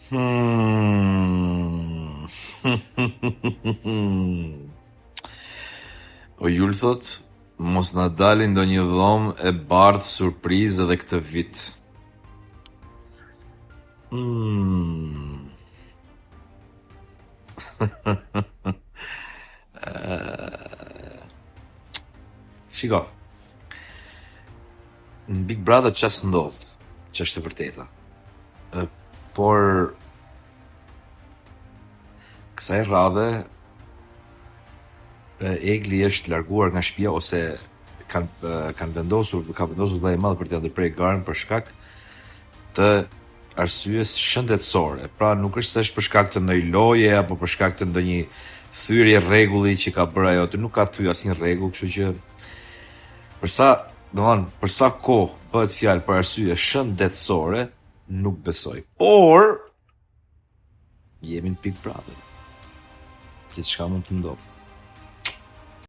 Hmm. O Jul thot, mos na dalin ndonjë dhomë e bardhë surprizë edhe këtë vit. Shiko, në Big Brother ç'as ndodh, që është e vërteta. Por kësaj radhe Egli është larguar nga shtëpia ose ka vendosur vllai i madh për t'ia ndërprerë garën për shkak të arsyes shëndetësore. Pra nuk është se është për shkak të ndonjë loje apo për shkak të ndonjë thyrje rregulli që ka bërë ajo, nuk ka thyer asnjë rregull, kështu që për sa kohë bëhet fjalë për arsye shëndetësore, nuk besoj. Por jemi në Big Brother. Gjithçka mund të ndodhë.